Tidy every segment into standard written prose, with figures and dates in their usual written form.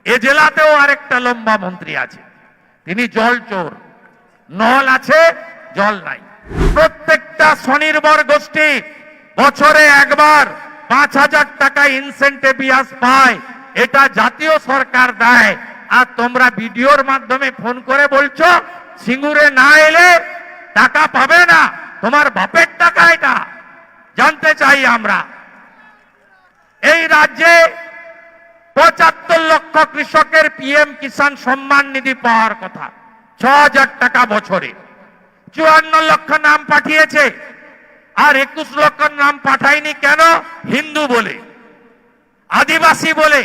এ জেলাতেও আরেকটা লম্বা মন্ত্রী আছে, তিনি জল চোর। নল আছে, জল নাই। প্রত্যেকটা স্বনির্ভর গোষ্ঠী বছরে একবার 5,000 টাকা ইনসেন্টিভিয়াস পায়, এটা জাতীয় সরকার দেয়। আর তোমরা ভিডিওর মাধ্যমে ফোন করে বলছো সিঙ্গুরে না এলে টাকা পাবে না, তোমার বাপের টাকা এটা। জানতে চাই আমরা, এই রাজ্যে 75 লক্ষ কৃষকের পিএম কিষাণ সম্মান নিধি পাওয়ার কথা, 6,000 টাকা বছরে। 54 লক্ষ নাম পাঠিয়েছে, আর 21 লক্ষ নাম পাঠায়নি কেন? হিন্দু বলে, আদিবাসী বলে।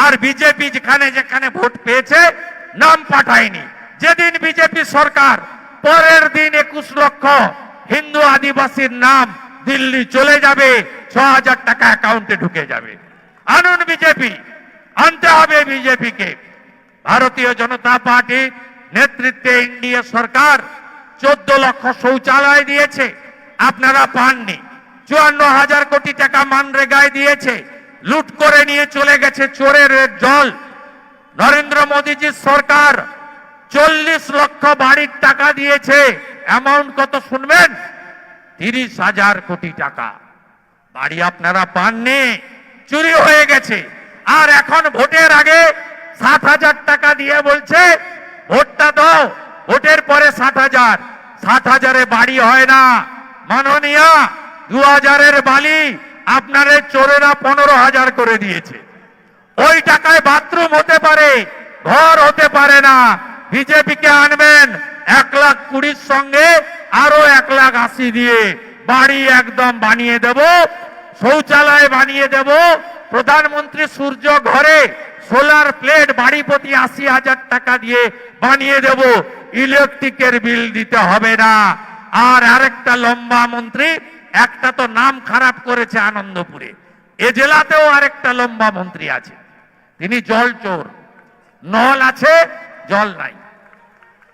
আর বিজেপি যেখানে যেখানে ভোট পেয়েছে নাম পাঠায়নি। যেদিন বিজেপি সরকার, পরের দিন 21 লক্ষ হিন্দু আদিবাসীর নাম দিল্লি চলে যাবে, 6,000 টাকা অ্যাকাউন্টে ঢুকে যাবে। আনুন বিজেপি, আনতে হবে বিজেপিকে। ভারতীয় জনতা পার্টি নেতৃত্বে এনডিএ সরকার 14 লক্ষ শৌচালয় দিয়েছে, আপনারা পাননি। 54,000 কোটি টাকা মানরেগায় দিয়েছে, লুট করে নিয়ে চলে গেছে চোরের জল। নরেন্দ্র মোদীজির সরকার 40 লক্ষ বাড়ির টাকা দিয়েছে, অ্যামাউন্ট কত শুনবেন? 30,000 কোটি টাকা। বাড়ি আপনারা পাননি, চুরি হয়ে গেছে। আর এখন ভোটের আগে 60,000 টাকা দিয়ে বলছে ভোটটা দাও, ভোটের পরে 60,000। 60,000-এ বাড়ি হয় না মাননীয়া। 2,000-এর বালি আপনার চোরেরা 15,000 করে দিয়েছে। ওই টাকায় বাথরুম হতে পারে, ঘর হতে পারে না। বিজেপিকে আনবেন 1,20,000 সঙ্গে আরো 1,80,000 দিয়ে বাড়ি একদম বানিয়ে দেব, শৌচালয় বানিয়ে দেব। প্রধানমন্ত্রী সূর্য ঘরে সোলার প্লেট বাড়ি প্রতি 80,000 টাকা দিয়ে বানিয়ে দেব, ইলেকট্রিকের বিল দিতে হবে না। আর আরেকটা লম্বা মন্ত্রী, একটা তো নাম খারাপ করেছে আনন্দপুরে, এ জেলাতেও আরেকটা লম্বা মন্ত্রী আছে, তিনি জল চোর। নল আছে, জল নাই।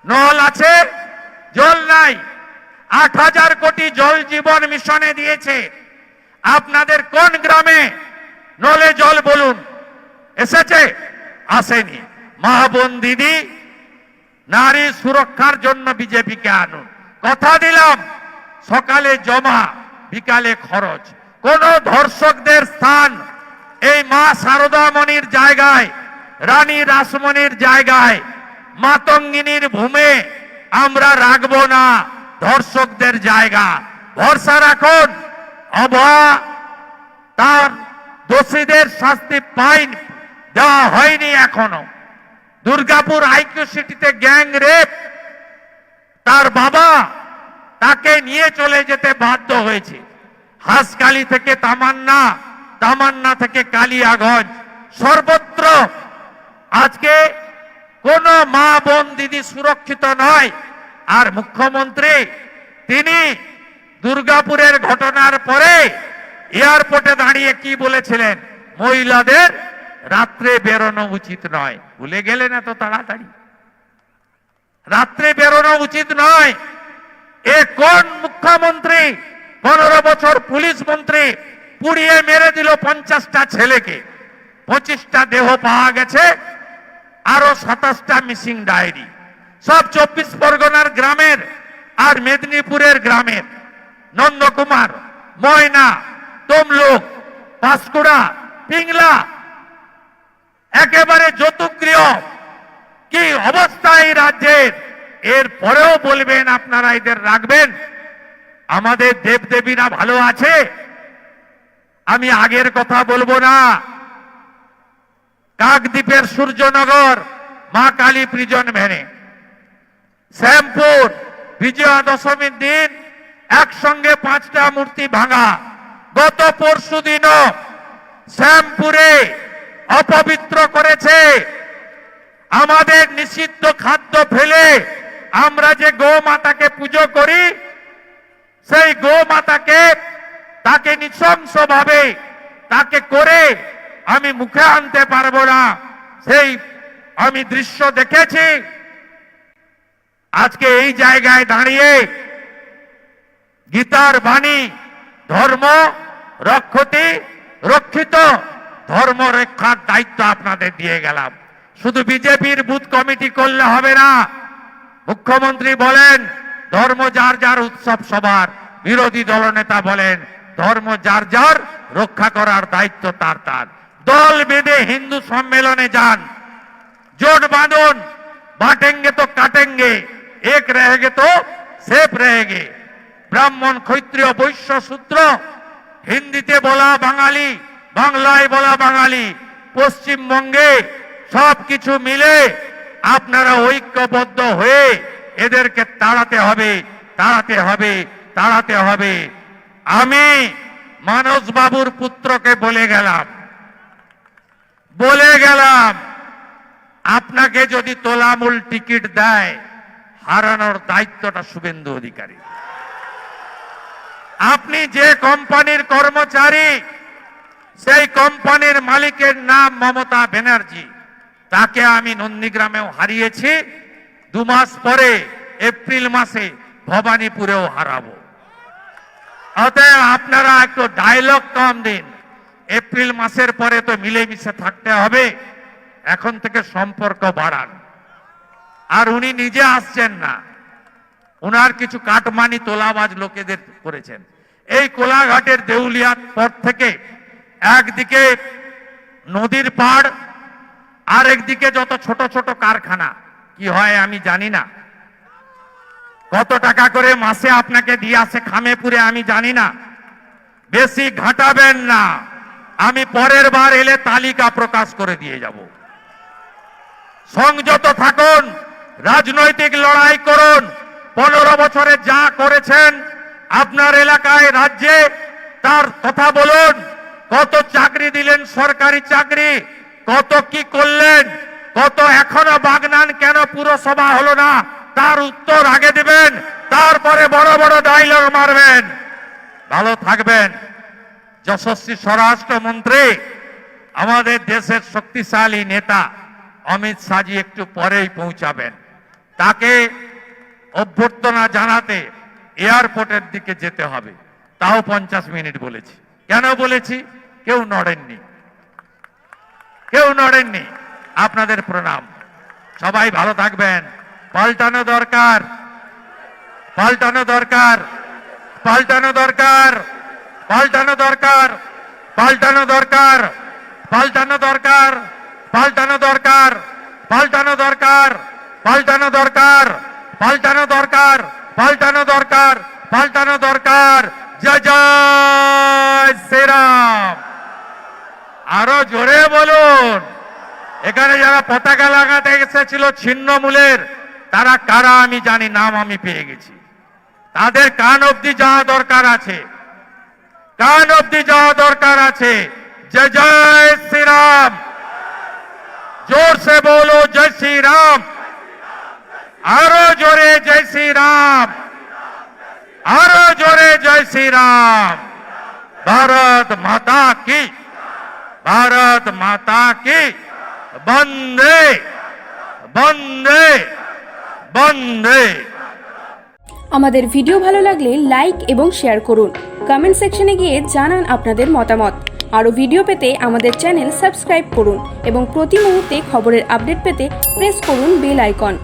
নল আছে, জল নাই। 8,000 কোটি জল জীবন মিশনে দিয়েছে। আপনাদের কোন গ্রামে নলে জল বলুন এসেছে? আসেনি। মা বোন দিদি, নারী সুরক্ষার জন্য বিজেপিকে আনুন। কথা দিলাম, সকালে জমা, বিকালে খরচ। কোন ধর্ষকদের স্থান এই মা শারদামণির জায়গায়, রানী রাসমণির জায়গায়, মাতঙ্গিনীর ভূমে আমরা রাখবো না। ধর্ষকদের জায়গা ভরসা রাখুন। অভয়া, তার দোষীদের শাস্তি পায়নি, দেওয়া হয়নি এখনো। দুর্গাপুর আইকিউ সিটিতে গ্যাং রেপ, তার বাবা তাকে নিয়ে চলে যেতে বাধ্য হয়েছে। হাসকালি থেকে তামান্না, তামান্না থেকে কালিয়াগঞ্জ, সর্বত্র আজকে কোন মা বোন দিদি সুরক্ষিত নয়। আর মুখ্যমন্ত্রী তিনি দুর্গাপুরের ঘটনার পরে এয়ারপোর্টে দাঁড়িয়ে কি বলেছিলেন? মহিলাদের রাত্রে বেরোনো উচিত নয়। ভুলে গেলেন এত তাড়াতাড়ি? রাত্রে বেরোনো উচিত নয়। এ কোন মুখ্যমন্ত্রী? 15 বছর পুলিশ মন্ত্রী পুড়িয়ে মেরে দিল 50টা ছেলেকে, 25টা দেহ পাওয়া গেছে, আরো 27টা মিসিং ডায়েরি। সব 24 পরগনার গ্রামের আর মেদিনীপুরের গ্রামের। নন্দকুমার, ময়না, তমলুক, পাঁশকুড়া, পিংলা, একেবারে যৌতুকগৃহ। কি অবস্থা এই রাজ্যের! এর পরেও বলবেন আপনারা এদের রাখবেন? আমাদের দেবদেবীরা ভালো আছে? আমি আগের কথা বলবো না। কাকদ্বীপের সূর্যনগর মা কালী প্রিজন ভ্যানে, শ্যামপুর বিজয়া দশমীর দিন একসঙ্গে 5টা মূর্তি ভাঙা। গত পরশুদিনও শ্যামপুরে অপবিত্র করেছে। আমাদের নিষিদ্ধ খাদ্য ফেলে আমরা যে গোমাতাকে পুজো করি, সেই গোমাতাকে তাকে নৃশংসভাবে তাকে করে আমি মুখে আনতে পারবো না। সেই আমি দৃশ্য দেখেছি। আজকে এই জায়গায় দাঁড়িয়ে গীতার বাণী, ধর্ম রক্ষতি রক্ষিত, ধর্ম রক্ষার দায়িত্ব আপনাদের দিয়ে গেলাম। শুধু বিজেপির বুথ কমিটি করলে হবে না। মুখ্যমন্ত্রী বলেন ধর্ম যার যার, উৎসব সবার। বিরোধী দলনেতা বলেন ধর্ম যার যার, রক্ষা করার দায়িত্ব তার তার। দল বেঁধে হিন্দু সম্মেলনে যান, জোট বাঁধুন। बांटेंगे तो काटेंगे, एक रहेंगे तो सेफ रहेंगे। ब्राह्मण क्षत्रिय वैश्य शूद्र, हिंदीते बोला बांगाली, बांगलाয় बोला बांगाली, পশ্চিমবঙ্গে সবকিছু মিলে আপনারা ঐক্যবদ্ধ হয়ে এদেরকে তাড়াতে হবে, তাড়াতে হবে, তাড়াতে হবে। আমি মানস বাবুর পুত্রকে বলে গেলাম আপনাকে যদি তোলামূল টিকিট দেয়, হারানোর দায়িত্বটা শুভেন্দু অধিকারী। আপনি যে কোম্পানির কর্মচারী, সেই কোম্পানির মালিকের নাম মমতা ব্যানার্জি। তাকে আমি নন্দীগ্রামেও হারিয়েছি, 2 মাস পরে এপ্রিল মাসে ভবানীপুরেও হারাবো। অতএব আপনারা একটু ডায়লগ কম দিন। এপ্রিল মাসের পরে তো মিলেমিশে থাকতে হবে, এখন থেকে সম্পর্ক বাড়ান। আর উনি নিজে আসছেন না, উনার কিছু কাটমানি তোলাবাজ লোকেদের করেছেন। এই কোলাঘাটের দেউলিয়ার পর থেকে একদিকে নদীর পাড়, আর একদিকে যত ছোট ছোট কারখানা, কি হয় আমি জানি না, কত টাকা করে মাসে আপনাকে দিয়ে আসে খামেপুরে আমি জানি না। বেশি ঘাটাবেন না, আমি পরের বার এলে তালিকা প্রকাশ করে দিয়ে যাব। সংযত থাকুন, রাজনৈতিক লড়াই করুন। 15 বছরে যা করেছেন আপনার এলাকায়, রাজ্যে, তার কথা বলুন। কত চাকরি দিলেন, সরকারি চাকরি, কত কি করলেন, কত এখনো বাগনান কেন পুরসভা হলো না, তার উত্তর আগে দিবেন, তারপরে বড় বড় ডায়লগ মারবেন। ভালো থাকবেন। যশস্বী স্বরাষ্ট্রমন্ত্রী, আমাদের দেশের শক্তিশালী নেতা অমিত শাহজি একটু পরেই পৌঁছাবেন। তাকে অভ্যর্থনা জানাতে এয়ারপোর্টের দিকে যেতে হবে, তাও 50 মিনিট বলেছি। কেন বলেছি? কেউ নড়েননি, কেউ নড়েননি। আপনাদের প্রণাম। সবাই ভালো থাকবেন। পাল্টানো দরকার, পাল্টানো দরকার, পাল্টানো দরকার, পাল্টানো দরকার, পাল্টানো দরকার, পাল্টানো দরকার, পাল্টানো দরকার, পাল্টানো দরকার, পাল্টানো দরকার, পাল্টানো দরকার, পাল্টানো দরকার, পাল্টানো দরকার। জয় জয় শ্রীরাম। আরো জোরে বলুন। এখানে যারা পতাকা লাগাতে এসেছিল ছিন্নমূলের, তারা কারা আমি জানি, নাম আমি পেয়ে গেছি। তাদের কান অবধি যাওয়া দরকার আছে, কান অবধি যাওয়া দরকার আছে। জয় জয় শ্রীরাম। जोर से बोलो जय श्री राम। आरो जोरे जय श्री राम, आरो जोरे जय श्री राम। भारत माता की, भारत माता की। वंदे वंदे वंदे। আমাদের ভিডিও ভালো লাগলে লাইক এবং শেয়ার করুন। কমেন্ট সেকশনে গিয়ে জানান আপনাদের মতামত। আরও ভিডিও পেতে আমাদের চ্যানেল সাবস্ক্রাইব করুন এবং প্রতি মুহূর্তে খবরের আপডেট পেতে প্রেস করুন বেল আইকন।